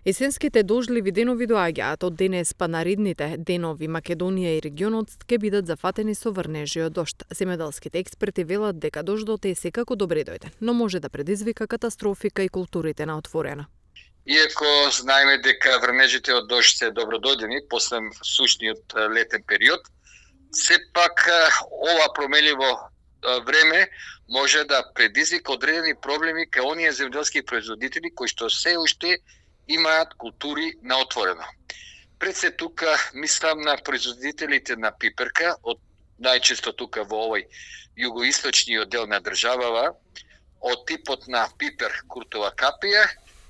Есенските дождливи денови доаѓаат од денес, па наредните денови Македонија и регионот ќе бидат зафатени со врнежи од дожд. Земјоделските експерти велат дека дождот е секако добре дојден, но може да предизвика катастрофи кај културите на отворено. Иако знаеме дека врнежите од дожд се добродојдени после сушниот летен период, сепак ова промеливо време може да предизвика одредени проблеми кај оние земјоделски производители кои што се уште имаат култури на отворено. Пред се тука мислам на производителите на пиперка, од најчесто тука во овој југоисточниот дел на државава, од типот на пипер куртова капија,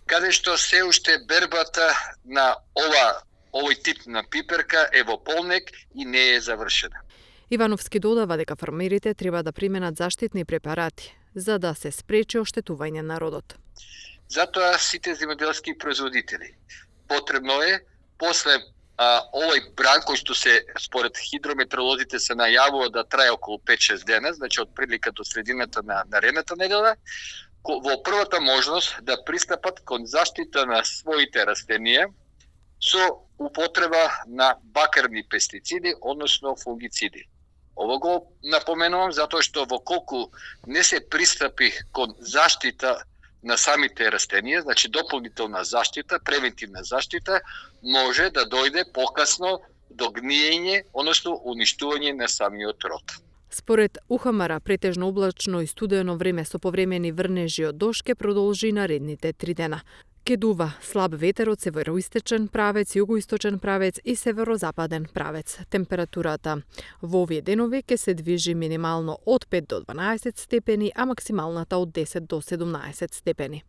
каде што се уште бербата на овој тип на пиперка е во полнек и не е завршена. Ивановски додава дека фермерите треба да применат заштитни препарати за да се спречи оштетување на родот. Затоа сите земјоделски производители потребно е после овој бран кој што се според хидрометеоролозите се најавува да трае околу 5-6 дена, значи од прилика до средината на наредната недела, во првата можност да пристапат кон заштита на своите растенија со употреба на бакерни пестициди, односно фунгициди. Ово го напоменувам затоа што во колку не се пристапи кон заштита на самите растенија, значи дополнителна заштита, превентивна заштита, може да дојде покасно до гниење, односно уништување на самиот род. Според УХМР, претежно облачно и студено време со повремени врнежи од дожд ќе продолжи наредните 3 дена. Ке дува слаб ветер од североисточен правец, југоисточен правец и северозападен правец. Температурата во овие денови ќе се движи минимално од 5 до 12 степени, а максималната од 10 до 17 степени.